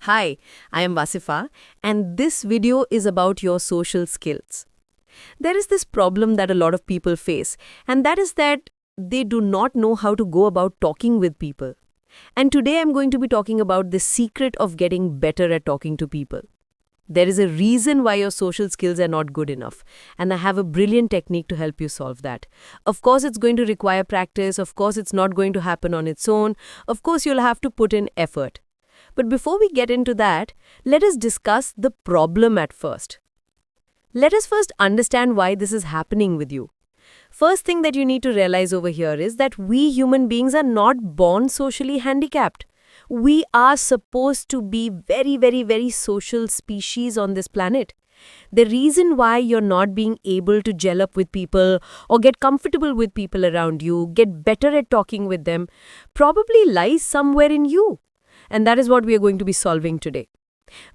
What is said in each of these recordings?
Hi, I am Vasifa, and this video is about your social skills. There is this problem that a lot of people face, and that is that they do not know how to go about talking with people. And today I'm going to be talking about the secret of getting better at talking to people. There is a reason why your social skills are not good enough, and I have a brilliant technique to help you solve that. Of course, it's going to require practice, of course, it's not going to happen on its own, of course, you'll have to put in effort. But before we get into that, let us discuss the problem at first. Let us first understand why this is happening with you. First thing that you need to realize over here is that we human beings are not born socially handicapped. We are supposed to be very social species on this planet. The reason why you're not being able to gel up with people or get comfortable with people around you, get better at talking with them, probably lies somewhere in you. And that is what we are going to be solving today.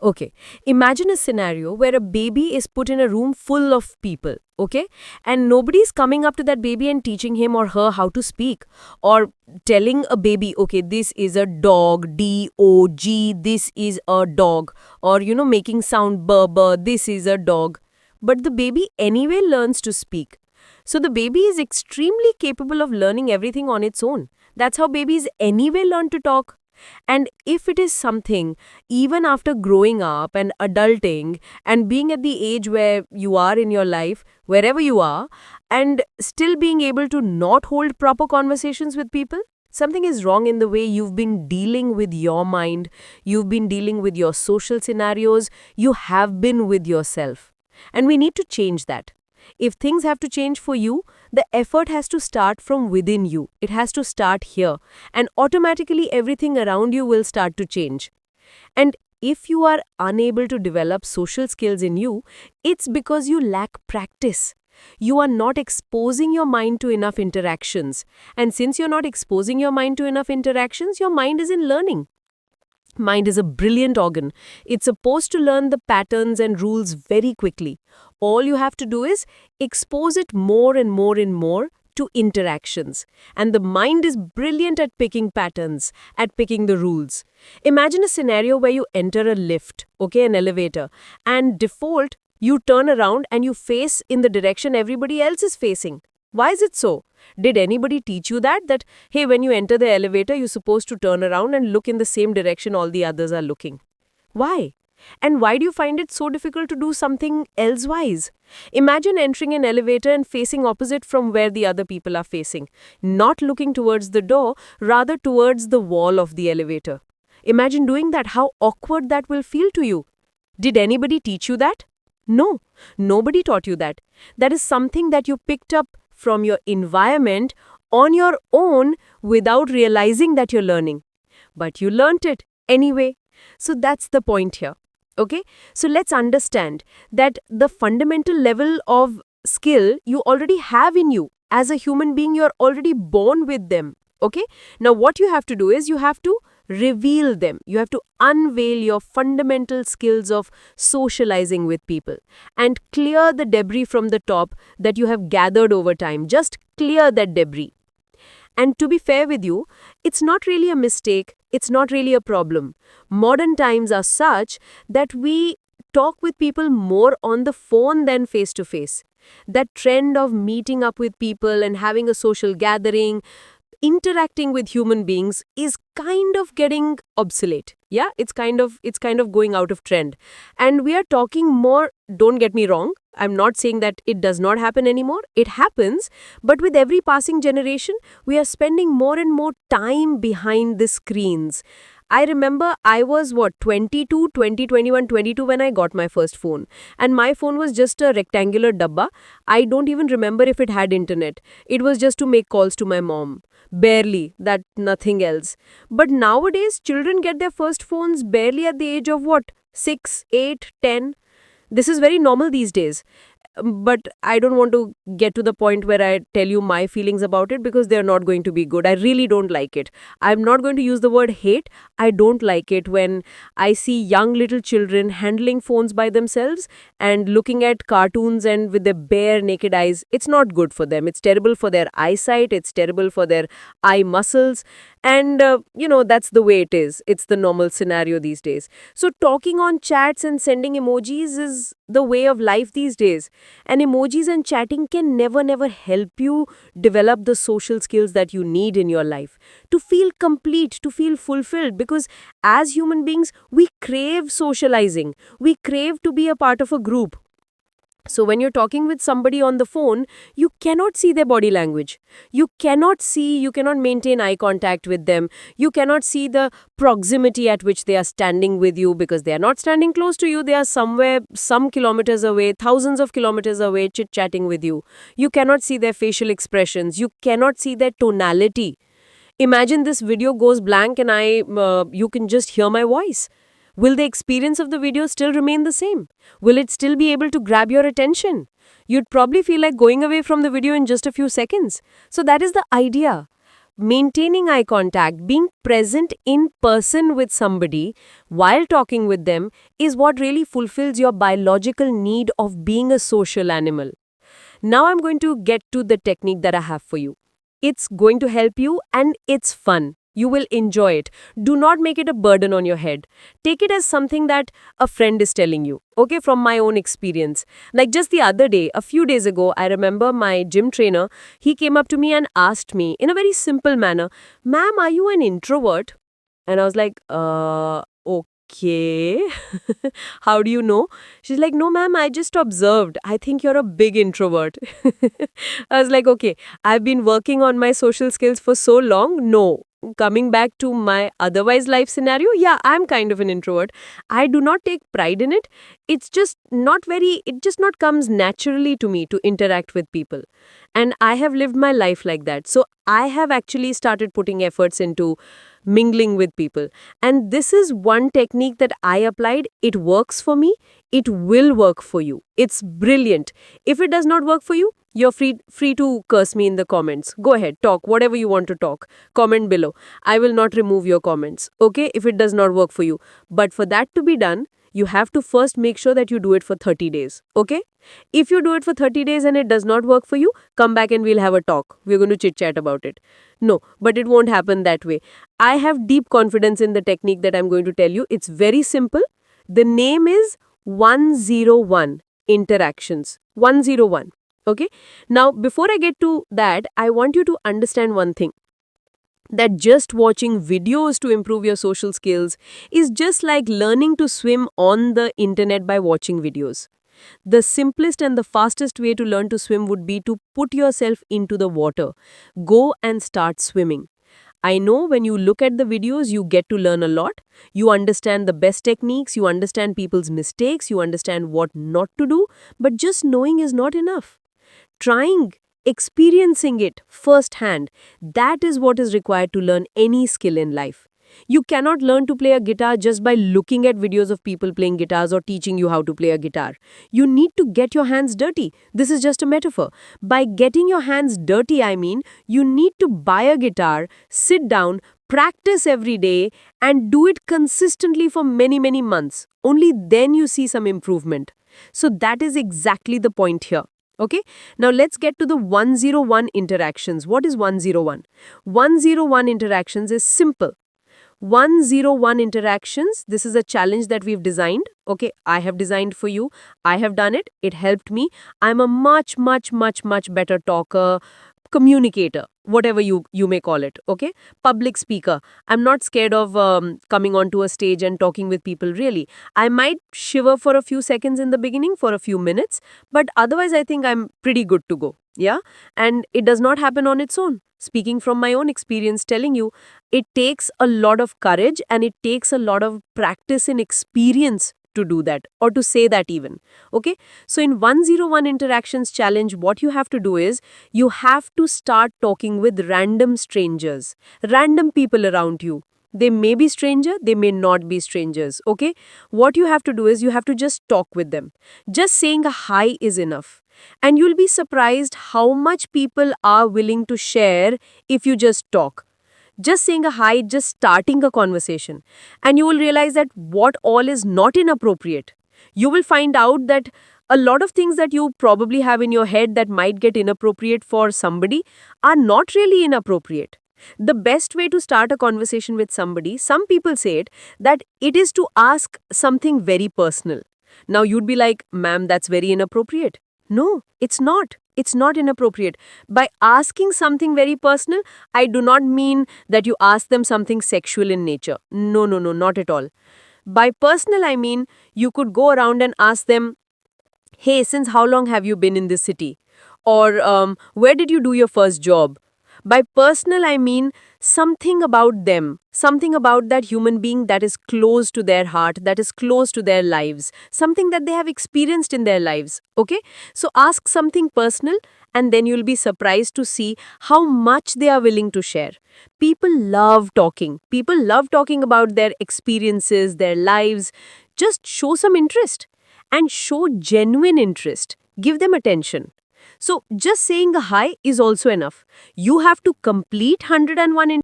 Okay, imagine a scenario where a baby is put in a room full of people, okay? And nobody is coming up to that baby and teaching him or her how to speak or telling a baby, okay, this is a dog, D-O-G, this is a dog, or making sound burr, this is a dog. But the baby anyway learns to speak. So the baby is extremely capable of learning everything on its own. That's how babies anyway learn to talk. And if it is something, even after growing up and adulting and being at the age where you are in your life, wherever you are, and still being able to not hold proper conversations with people, something is wrong in the way you've been dealing with your mind, you've been dealing with your social scenarios, you have been with yourself. And we need to change that. If things have to change for you, the effort has to start from within you. It has to start here. And automatically everything around you will start to change. And if you are unable to develop social skills in you, it's because you lack practice. You are not exposing your mind to enough interactions. And since you're not exposing your mind to enough interactions, your mind isn't learning. Mind is a brilliant organ. It's supposed to learn the patterns and rules very quickly. All you have to do is expose it more and more to interactions. And the mind is brilliant at picking patterns, at picking the rules. Imagine a scenario where you enter a lift, okay, an elevator, and default, you turn around and you face in the direction everybody else is facing. Why is it so? Did anybody teach you that, hey, when you enter the elevator, you're supposed to turn around and look in the same direction all the others are looking? Why? And why do you find it so difficult to do something elsewise? Imagine entering an elevator and facing opposite from where the other people are facing, not looking towards the door, rather towards the wall of the elevator. Imagine doing that, how awkward that will feel to you. Did anybody teach you that? No, nobody taught you that. That is something that you picked up from your environment on your own without realizing that you're learning. But you learnt it anyway. So that's the point here. Okay? So let's understand that the fundamental level of skill you already have in you. As a human being, you're already born with them. Okay? Now what you have to do is you have to reveal them. You have to unveil your fundamental skills of socializing with people and clear the debris from the top that you have gathered over time. Just clear that debris. And to be fair with you, it's not really a mistake. It's not really a problem. Modern times are such that we talk with people more on the phone than face to face. That trend of meeting up with people and having a social gathering, interacting with human beings is kind of getting obsolete. Yeah, it's kind of going out of trend. And we are talking more, don't get me wrong, I'm not saying that it does not happen anymore. It happens, but with every passing generation, we are spending more and more time behind the screens. I remember I was 22, 21, 22 when I got my first phone. And my phone was just a rectangular dabba. I don't even remember if it had internet. It was just to make calls to my mom. Barely, that nothing else. But nowadays, children get their first phones barely at the age of 6, 8, 10. This is very normal these days. but I don't want to get to the point where I tell you my feelings about it because they're not going to be good. I really don't like it. I'm not going to use the word hate. I don't like it when I see young little children handling phones by themselves and looking at cartoons and with their bare naked eyes. It's not good for them. It's terrible for their eyesight. It's terrible for their eye muscles. And, that's the way it is. It's the normal scenario these days. So talking on chats and sending emojis is the way of life these days. And emojis and chatting can never help you develop the social skills that you need in your life to feel complete, to feel fulfilled. Because as human beings, we crave socializing. We crave to be a part of a group. So when you're talking with somebody on the phone, you cannot see their body language. You cannot maintain eye contact with them. You cannot see the proximity at which they are standing with you because they are not standing close to you. They are somewhere, some kilometers away, thousands of kilometers away, chit-chatting with you. You cannot see their facial expressions. You cannot see their tonality. Imagine this video goes blank and you can just hear my voice. Will the experience of the video still remain the same? Will it still be able to grab your attention? You'd probably feel like going away from the video in just a few seconds. So that is the idea. Maintaining eye contact, being present in person with somebody while talking with them is what really fulfills your biological need of being a social animal. Now I'm going to get to the technique that I have for you. It's going to help you and it's fun. You will enjoy it. Do not make it a burden on your head. Take it as something that a friend is telling you. Okay, from my own experience. Like just the other day, a few days ago, I remember my gym trainer, he came up to me and asked me in a very simple manner, "Ma'am, are you an introvert?" And I was like, okay. How do you know? She's like, "No, ma'am, I just observed. I think you're a big introvert." I was like, okay, I've been working on my social skills for so long. No. Coming back to my otherwise life scenario, yeah, I'm kind of an introvert. I do not take pride in it. It just not comes naturally to me to interact with people. And I have lived my life like that. So I have actually started putting efforts into mingling with people. And this is one technique that I applied. It works for me. It will work for you. It's brilliant. If it does not work for you, you're free to curse me in the comments. Go ahead, talk whatever you want to talk. Comment below. I will not remove your comments, okay, if it does not work for you. But for that to be done, you have to first make sure that you do it for 30 days, okay? If you do it for 30 days and it does not work for you, come back and we'll have a talk. We're going to chit-chat about it. No, but it won't happen that way. I have deep confidence in the technique that I'm going to tell you. It's very simple. The name is 101 interactions. 101. Okay. Now, before I get to that, I want you to understand one thing. That just watching videos to improve your social skills is just like learning to swim on the internet by watching videos. The simplest and the fastest way to learn to swim would be to put yourself into the water. Go and start swimming. I know when you look at the videos, you get to learn a lot. You understand the best techniques, you understand people's mistakes, you understand what not to do, but just knowing is not enough. Trying, experiencing it firsthand, that is what is required to learn any skill in life. You cannot learn to play a guitar just by looking at videos of people playing guitars or teaching you how to play a guitar. You need to get your hands dirty. This is just a metaphor. By getting your hands dirty, I mean, you need to buy a guitar, sit down, practice every day, and do it consistently for many months. Only then you see some improvement. So that is exactly the point here. Okay, now let's get to the 101 interactions. What is 101? 101 interactions is simple. 101 interactions, this is a challenge that we've designed. Okay, I have designed for you. I have done it. It helped me. I'm a much better talker, communicator, whatever you may call it, okay? Public speaker. I'm not scared of coming onto a stage and talking with people, really. I might shiver for a few seconds in the beginning, for a few minutes, but otherwise I think I'm pretty good to go, yeah? And it does not happen on its own. Speaking from my own experience, telling you, it takes a lot of courage and it takes a lot of practice and experience to do that or to say that even. Okay, so in 101 interactions challenge, what you have to do is you have to start talking with random strangers, random people around you. They may be stranger, they may not be strangers. Okay, what you have to do is you have to just talk with them. Just saying a hi is enough. And you'll be surprised how much people are willing to share if you just talk. Just saying a hi, just starting a conversation. And you will realize that what all is not inappropriate. You will find out that a lot of things that you probably have in your head that might get inappropriate for somebody are not really inappropriate. The best way to start a conversation with somebody, some people say it, that it is to ask something very personal. Now you'd be like, ma'am, that's very inappropriate. No, it's not. It's not inappropriate. By asking something very personal, I do not mean that you ask them something sexual in nature. No, no, no, not at all. By personal, I mean you could go around and ask them, hey, since how long have you been in this city? Or where did you do your first job? By personal, I mean something about them, something about that human being that is close to their heart, that is close to their lives, something that they have experienced in their lives. Okay? So ask something personal, and then you'll be surprised to see how much they are willing to share. People love talking. People love talking about their experiences, their lives. Just show some interest and show genuine interest. Give them attention. So just saying a hi is also enough. You have to complete 101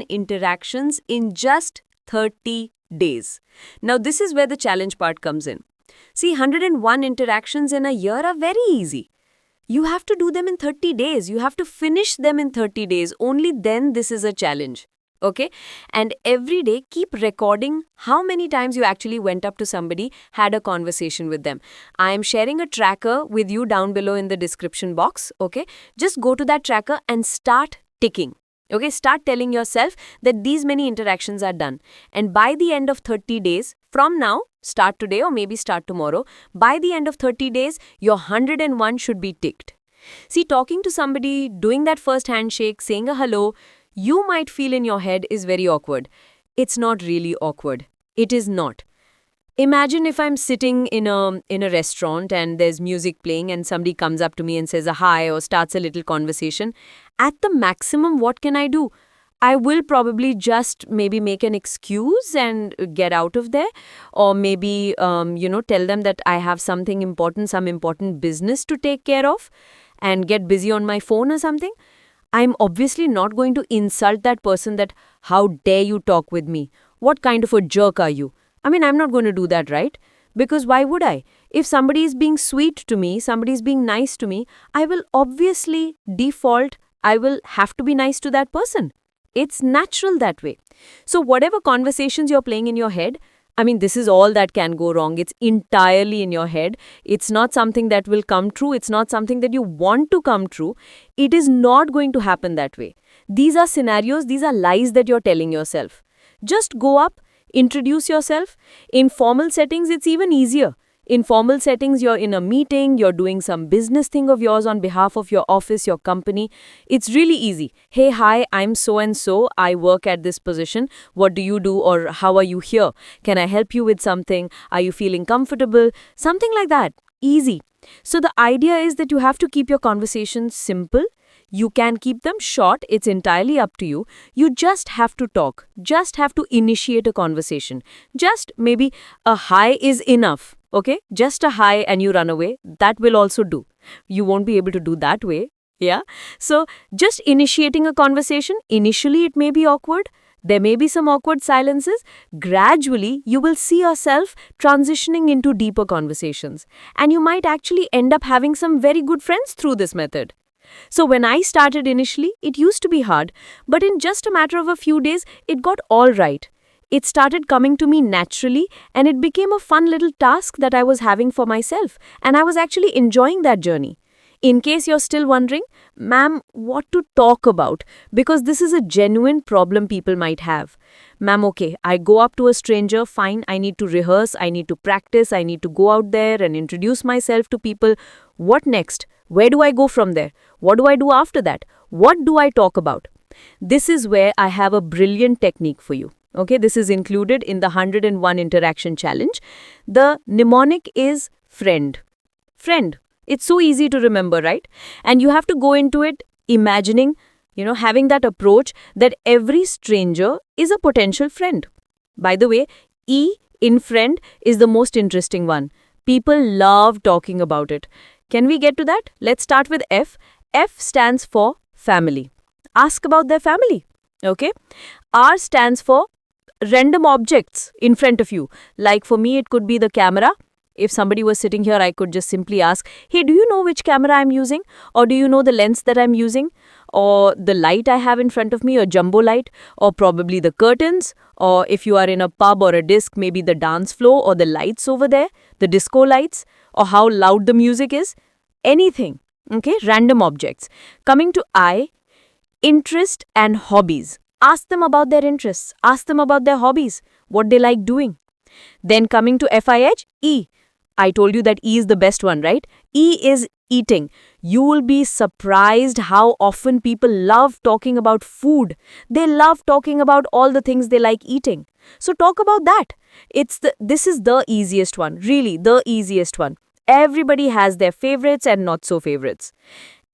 interactions in just 30 days. Now this is where the challenge part comes in. See, 101 interactions in a year are very easy. You have to do them in 30 days. You have to finish them in 30 days. Only then this is a challenge. Okay? And every day, keep recording how many times you actually went up to somebody, had a conversation with them. I am sharing a tracker with you down below in the description box. Okay? Just go to that tracker and start ticking. Okay? Start telling yourself that these many interactions are done. And by the end of 30 days, from now, start today or maybe start tomorrow, by the end of 30 days, your 101 should be ticked. See, talking to somebody, doing that first handshake, saying a hello, you might feel in your head is very awkward. It's not really awkward. It is not. Imagine if I'm sitting in a restaurant and there's music playing and somebody comes up to me and says a hi or starts a little conversation. At the maximum, what can I do? I will probably just maybe make an excuse and get out of there, or maybe tell them that I have something important, some important business to take care of, and get busy on my phone or something. I'm obviously not going to insult that person that, how dare you talk with me? What kind of a jerk are you? I mean, I'm not going to do that, right? Because why would I? If somebody is being sweet to me, somebody is being nice to me, I will obviously default, I will have to be nice to that person. It's natural that way. So whatever conversations you're playing in your head, I mean, this is all that can go wrong. It's entirely in your head. It's not something that will come true. It's not something that you want to come true. It is not going to happen that way. These are scenarios, these are lies that you're telling yourself. Just go up, introduce yourself. In formal settings, it's even easier. In formal settings, you're in a meeting, you're doing some business thing of yours on behalf of your office, your company. It's really easy. Hey, hi, I'm so and so. I work at this position. What do you do, or how are you here? Can I help you with something? Are you feeling comfortable? Something like that. Easy. So the idea is that you have to keep your conversations simple. You can keep them short. It's entirely up to you. You just have to talk. Just have to initiate a conversation. Just maybe a hi is enough. Okay? Just a hi and you run away. That will also do. You won't be able to do that way. Yeah? So just initiating a conversation. Initially, it may be awkward. There may be some awkward silences. Gradually, you will see yourself transitioning into deeper conversations. And you might actually end up having some very good friends through this method. So when I started initially, it used to be hard, but in just a matter of a few days, it got all right. It started coming to me naturally, and it became a fun little task that I was having for myself, and I was actually enjoying that journey. In case you're still wondering, ma'am, what to talk about? Because this is a genuine problem people might have. Ma'am, okay, I go up to a stranger, fine, I need to rehearse, I need to practice, I need to go out there and introduce myself to people. What next? Where do I go from there? What do I do after that? What do I talk about? This is where I have a brilliant technique for you. Okay, this is included in the 101 interaction challenge. The mnemonic is friend. Friend. It's so easy to remember, right? And you have to go into it imagining, having that approach that every stranger is a potential friend. By the way, E in friend is the most interesting one. People love talking about it. Can we get to that? Let's start with F. F stands for family. Ask about their family. Okay? R stands for random objects in front of you. Like for me, it could be the camera. If somebody was sitting here, I could just simply ask, hey, do you know which camera I'm using? Or do you know the lens that I'm using? Or the light I have in front of me, a jumbo light? Or probably the curtains? Or if you are in a pub or a disc, maybe the dance floor or the lights over there, the disco lights, or how loud the music is? Anything. Okay, random objects. Coming to I, interest and hobbies. Ask them about their interests. Ask them about their hobbies, what they like doing. Then coming to FIH, E. I told you that E is the best one, right? E is eating. You will be surprised how often people love talking about food. They love talking about all the things they like eating. So talk about that. This is the easiest one, really the easiest one. Everybody has their favorites and not so favorites.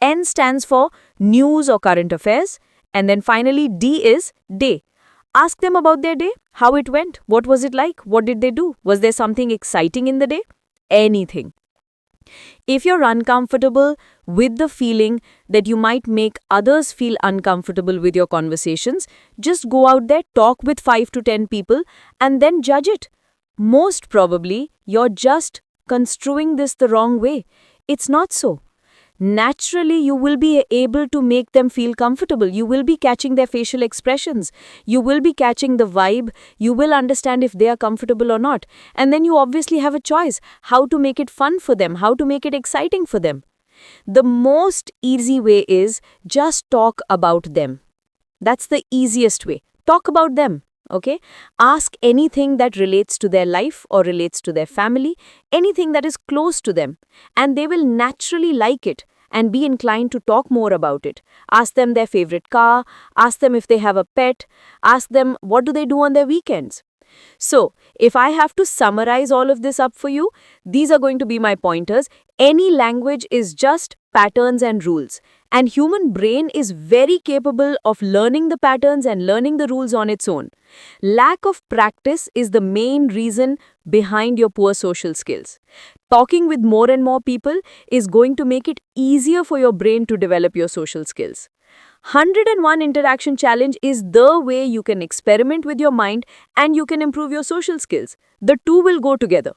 N stands for news or current affairs. And then finally, D is day. Ask them about their day, how it went, what was it like, what did they do, was there something exciting in the day? Anything. If you're uncomfortable with the feeling that you might make others feel uncomfortable with your conversations, just go out there, talk with 5 to 10 people, and then judge it. Most probably, you're just construing this the wrong way. It's not so. Naturally, you will be able to make them feel comfortable. You will be catching their facial expressions. You will be catching the vibe. You will understand if they are comfortable or not. And then you obviously have a choice how to make it fun for them, how to make it exciting for them. The most easy way is just talk about them. That's the easiest way. Talk about them. Okay? Ask anything that relates to their life or relates to their family, anything that is close to them, and they will naturally like it and be inclined to talk more about it. Ask them their favorite car, ask them if they have a pet, ask them what do they do on their weekends. So, if I have to summarize all of this up for you, these are going to be my pointers. Any language is just patterns and rules. And human brain is very capable of learning the patterns and learning the rules on its own. Lack of practice is the main reason behind your poor social skills. Talking with more and more people is going to make it easier for your brain to develop your social skills. 101 Interaction Challenge is the way you can experiment with your mind and you can improve your social skills. The two will go together.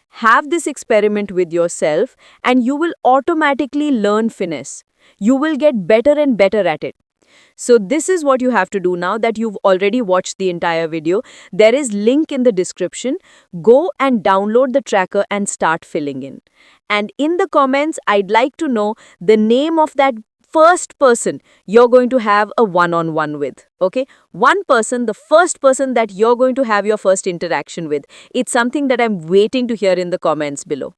Have this experiment with yourself and you will automatically learn finesse. You will get better and better at it. So this is what you have to do now that you've already watched the entire video. There is link in the description. Go and download the tracker and start filling in. And in the comments, I'd like to know the name of that first person you're going to have a one-on-one with, okay? One person, the first person that you're going to have your first interaction with. It's something that I'm waiting to hear in the comments below.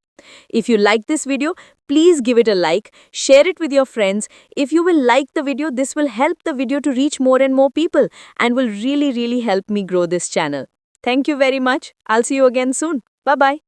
If you like this video, please give it a like, share it with your friends. If you will like the video, this will help the video to reach more and more people and will really help me grow this channel. Thank you very much. I'll see you again soon. Bye-bye.